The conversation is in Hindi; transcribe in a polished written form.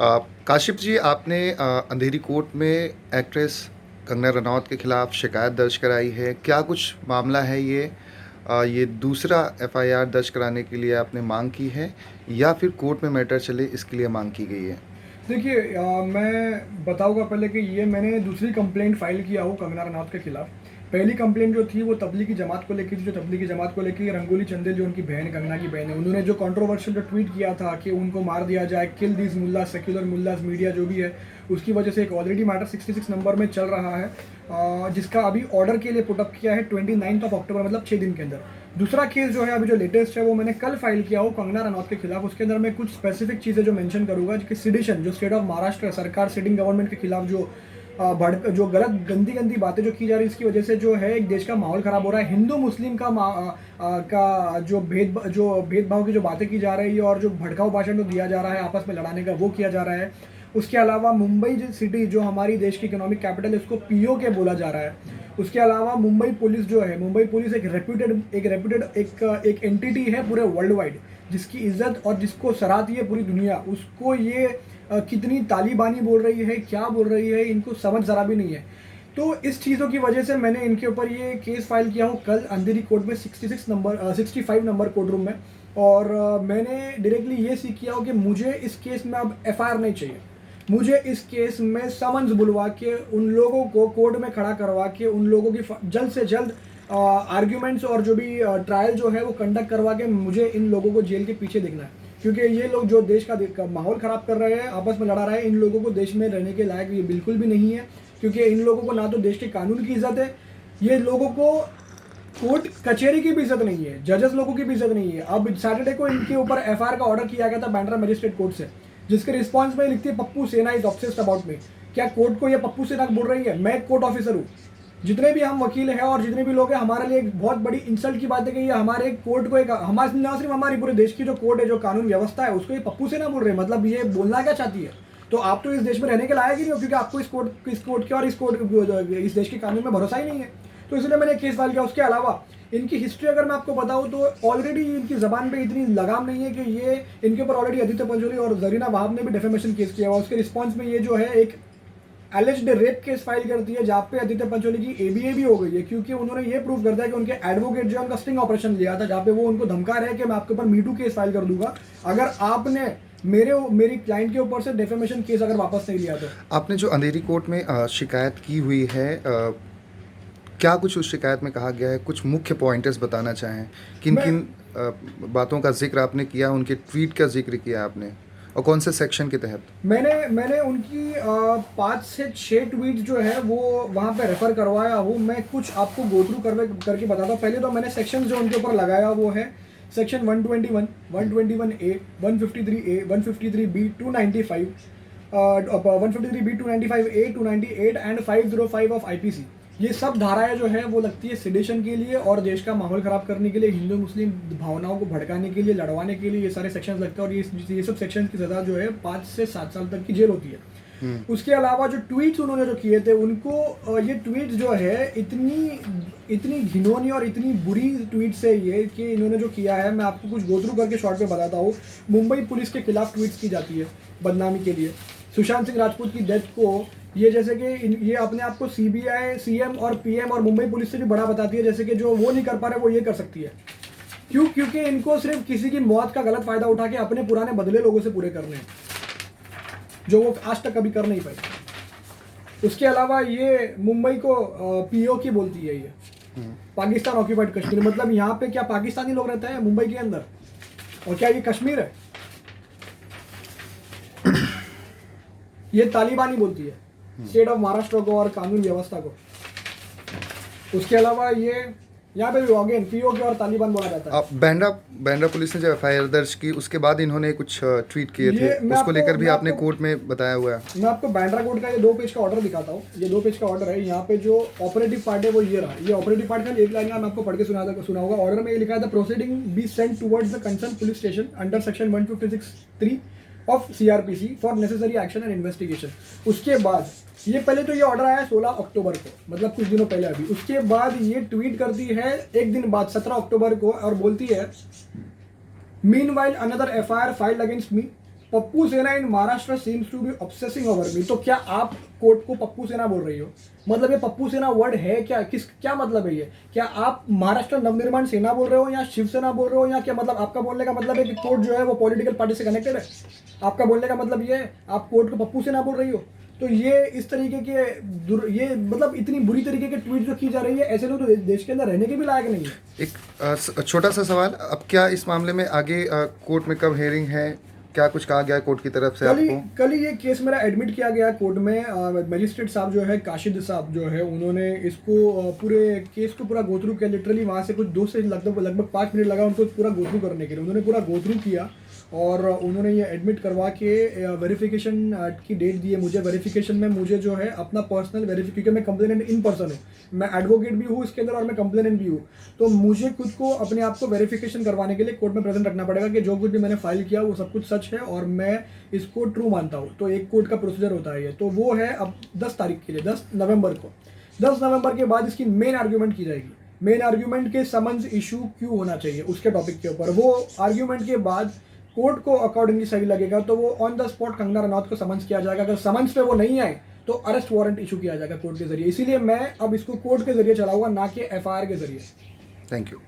काशिफ़ जी, आपने अंधेरी कोर्ट में एक्ट्रेस कंगना रनौत के खिलाफ शिकायत दर्ज कराई है। क्या कुछ मामला है ये? ये दूसरा एफ़आईआर दर्ज कराने के लिए आपने माँग की है या फिर कोर्ट में मैटर चले इसके लिए माँग की गई है? देखिए मैं बताऊँगा पहले कि ये मैंने दूसरी कंप्लेंट फ़ाइल किया हूँ कंगना रनौत के खिलाफ़। पहली कंप्लेंट जो थी वो तबलीगी जमात को लेके थी, जो तबलीगी जमात को लेके रंगोली चंदेल जो उनकी बहन कंगना की बहन है, उन्होंने जो कंट्रोवर्शियल जो ट्वीट किया था कि उनको मार दिया जाए, किल दीज़ मुल्लाज़, सेक्युलर मुल्लाज़, मीडिया जो भी है, उसकी वजह से एक ऑलरेडी मैटर 66 नंबर में चल रहा है, जिसका अभी ऑर्डर के लिए पुट अप किया है 29 अक्टूबर, मतलब 6 दिन के अंदर। दूसरा केस जो है अभी जो लेटेस्ट है वो मैंने कल फाइल किया हो कंगना रनौत के खिलाफ। उसके अंदर मैं कुछ स्पेसिफिक चीज़ें जो मेंशन करूंगा, कि सिडिशन जो स्टेट ऑफ महाराष्ट्र सरकार सिटिंग गवर्नमेंट के खिलाफ जो गलत गंदी गंदी बातें जो की जा रही है, इसकी वजह से जो है एक देश का माहौल खराब हो रहा है। हिंदू मुस्लिम का जो भेदभाव की जो बातें की जा रही है और जो भड़काऊ भाषण जो दिया जा रहा है आपस में लड़ाने का, वो किया जा रहा है। उसके अलावा मुंबई सिटी जो हमारी देश की इकोनॉमिक कैपिटल है, उसको पीओके बोला जा रहा है। उसके अलावा मुंबई पुलिस जो है, मुंबई पुलिस एक एंटिटी है पूरे वर्ल्ड वाइड, जिसकी इज्जत और जिसको सराहती है पूरी दुनिया, उसको ये कितनी तालिबानी बोल रही है, क्या बोल रही है, इनको समझ ज़रा भी नहीं है। तो इस चीज़ों की वजह से मैंने इनके ऊपर ये केस फाइल किया हूँ कल अंधेरी कोर्ट में 65 नंबर कोर्ट रूम में। और मैंने डायरेक्टली ये सीख किया हो कि मुझे इस केस में अब एफआईआर नहीं चाहिए। मुझे इस केस में समन्स बुलवा के उन लोगों को कोर्ट में खड़ा करवा के उन लोगों की जल्द से जल्द आर्ग्यूमेंट्स और जो भी ट्रायल जो है वो कंडक्ट करवा के मुझे इन लोगों को जेल के पीछे देखना है। क्योंकि ये लोग जो देश का माहौल ख़राब कर रहे हैं, आपस में लड़ा रहे हैं, इन लोगों को देश में रहने के लायक ये बिल्कुल भी नहीं है। क्योंकि इन लोगों को ना तो देश के कानून की इज्जत है, ये लोगों को कोर्ट कचहरी की भी इज्जत नहीं है, जजेस लोगों की भी इज्जत नहीं है। अब सैटरडे को इनके ऊपर एफआईआर का ऑर्डर किया गया था बांद्रा मजिस्ट्रेट कोर्ट से, जिसके रिस्पॉन्स में लिखती है पप्पू सेना इज ऑब्सेस्ड अबाउट मी। क्या कोर्ट को ये पप्पू सेना बोल रही है? मैं एक कोर्ट ऑफिसर हूँ। जितने भी हम वकील हैं और जितने भी लोग हैं, हमारे लिए एक बहुत बड़ी इंसल्ट की बात है कि ये हमारे कोर्ट को, एक हमारे ना सिर्फ हमारी पूरे देश की जो कोर्ट है, जो कानून व्यवस्था है, उसको ये पप्पू सेना बोल रहे हैं। मतलब ये बोलना क्या चाहती है? तो आप तो इस देश में रहने के लायक ही नहीं हो, क्योंकि आपको इस कोर्ट के और इस देश के कानून में भरोसा ही नहीं है। तो इसलिए मैंने केस फाइल किया। उसके अलावा इनकी हिस्ट्री अगर मैं आपको बताऊं तो ऑलरेडी इनकी जबान पे इतनी लगाम नहीं है कि ये इनके ऊपर ऑलरेडी आदित्य पंचोली और जरीना वहाब ने भी डेफेमेशन केस किया हुआ। उसके रिस्पॉन्स में ये जो है एक एलिज्ड रेप केस फाइल करती है, जहाँ पे आदित्य पंचोली की एबीए भी हो गई है, क्योंकि उन्होंने ये प्रूव कर दिया कि उनके एडवोकेट जो उनका स्टिंग ऑपरेशन लिया था, जहाँ पे वो उनको धमका रहे कि मैं आपके ऊपर मीटू केस फाइल कर दूंगा अगर आपने मेरी क्लाइंट के ऊपर से डेफेमेशन केस अगर वापस नहीं लिया तो। आपने जो अंधेरी कोर्ट में शिकायत की हुई है, क्या कुछ उस शिकायत में कहा गया है? कुछ मुख्य पॉइंटर्स बताना चाहें? मैं किन-किन बातों का ज़िक्र आपने किया, उनके ट्वीट का ज़िक्र किया आपने और कौन से सेक्शन के तहत? मैंने उनकी 5 से 6 ट्वीट जो है वो वहाँ पे रेफर करवाया हूँ। मैं कुछ आपको गो थ्रू करके बताता हूँ। पहले तो मैंने सेक्शन जो उनके ऊपर लगाया वो है section 121, 121A, 153A, 153B, 295, 153B, 295A, 298 and 505 of IPC. ये सब धाराएं जो है वो लगती है सिडिशन के लिए और देश का माहौल खराब करने के लिए, हिंदू मुस्लिम भावनाओं को भड़काने के लिए, लड़वाने के लिए, ये सारे सेक्शंस लगते हैं। और ये सब सेक्शन की सजा जो है 5 से 7 साल तक की जेल होती है। उसके अलावा जो ट्वीट्स उन्होंने जो किए थे, उनको ये ट्वीट्स जो है इतनी घिनौनी और इतनी बुरी ट्वीट्स है ये, कि इन्होंने जो किया है, मैं आपको कुछ गो थ्रू करके शॉर्ट में बताता हूँ। मुंबई पुलिस के खिलाफ ट्वीट्स की जाती है बदनामी के लिए। सुशांत सिंह राजपूत की डेथ को ये जैसे कि ये अपने आप को सीबीआई, सीएम और पीएम और मुंबई पुलिस से भी बड़ा बताती है, जैसे कि जो वो नहीं कर पा रहे वो ये कर सकती है। क्यों? क्योंकि इनको सिर्फ किसी की मौत का गलत फायदा उठा के अपने पुराने बदले लोगों से पूरे करने हैं, जो वो आज तक कभी कर नहीं पाए। उसके अलावा ये मुंबई को पीओ की बोलती है, ये पाकिस्तान ऑक्यूपाइड कश्मीर। मतलब यहाँ पे क्या पाकिस्तानी लोग रहते हैं मुंबई के अंदर? और क्या ये कश्मीर है? ये तालिबानी बोलती है स्टेट ऑफ महाराष्ट्र को और कानून व्यवस्था को। उसके अलावा ये यहाँ पे भी अगेन पीओके और तालिबान बोला जाता है। बांद्रा पुलिस ने जब एफआईआर दर्ज की उसके बाद इन्होंने कुछ ट्वीट किए थे, उसको लेकर भी आपने कोर्ट में बताया हुआ है। मैं आपको बांद्रा कोर्ट का ये 2 पेज का ऑर्डर दिखाता हूँ। ये 2 पेज का ऑर्डर है। यहाँ पे जो ऑपरेटिव पार्ट है वो ये रहा। ये ऑपरेटिव पार्ट का एक लाइन मैं आपको पढ़ के सुना होगा। ऑर्डर में ये लिखा है, the proceeding be sent towards the concern police station under section 156(3) of CrPC for necessary action and investigation. उसके बाद ये पहले तो ये ऑर्डर आया 16 अक्टूबर को, मतलब कुछ दिनों पहले अभी। उसके बाद ये ट्वीट करती है एक दिन बाद 17 अक्टूबर को और बोलती है, meanwhile another FIR filed against me Pappu Sena in Maharashtra seems to be obsessing over me. तो क्या आप कोर्ट को पप्पू सेना बोल रही हो? मतलब ये पप्पू सेना वर्ड है क्या? क्या मतलब है ये? क्या आप महाराष्ट्र नवनिर्माण सेना बोल रहे हो या शिवसेना बोल रहे हो, या क्या मतलब आपका बोलने का मतलब है कि कोर्ट जो है वो पॉलिटिकल पार्टी से कनेक्टेड है? आपका बोलने का मतलब ये है आप कोर्ट को पप्पू सेना बोल रही हो? तो ये इस तरीके के ये मतलब इतनी बुरी तरीके के ट्वीट जो की जा रही है, ऐसे लोग तो देश के अंदर रहने के भी लायक नहीं है। एक छोटा सा सवाल, अब क्या इस मामले में आगे कोर्ट में कब हेयरिंग है? क्या कुछ कहा गया है कोर्ट की तरफ से आपको? कल ही ये केस मेरा एडमिट किया गया कोर्ट में। मजिस्ट्रेट साहब जो है, काशिद साहब जो है, उन्होंने इसको पूरे केस को पूरा गो थ्रू किया। लिटरली वहाँ से कुछ 2 से लगभग 5 मिनट लगा उनको पूरा गो थ्रू करने के लिए। उन्होंने पूरा गो थ्रू किया और उन्होंने ये एडमिट करवा के वेरिफिकेशन की डेट दी है मुझे। वेरिफिकेशन में मुझे जो है अपना पर्सनल वेरिफिकेशन, क्योंकि मैं कंप्लेनेंट इन पर्सन हूँ, मैं एडवोकेट भी हूँ इसके अंदर और मैं कंप्लेनेंट भी हूँ, तो मुझे खुद को अपने आप को वेरिफिकेशन करवाने के लिए कोर्ट में प्रेजेंट रखना पड़ेगा कि जो कुछ भी मैंने फाइल किया वो सब कुछ सच है और मैं इसको ट्रू मानता हूँ। तो एक कोर्ट का प्रोसीजर होता है ये, तो वो है अब 10 तारीख के लिए, 10 नवंबर को। 10 नवंबर के बाद इसकी मेन आर्ग्यूमेंट की जाएगी। मेन आर्ग्यूमेंट के समन्स इशू क्यों होना चाहिए उसके टॉपिक के ऊपर। वो आर्ग्यूमेंट के बाद कोर्ट को अकॉर्डिंगली सही लगेगा तो वो on the spot Kangana Ranaut को समन्स किया जाएगा। अगर समन्स पे वो नहीं आए तो अरेस्ट वारंट इशू किया जाएगा कोर्ट के जरिए। इसीलिए मैं अब इसको कोर्ट के जरिए चलाऊंगा, ना कि एफआईआर के जरिए। Thank you.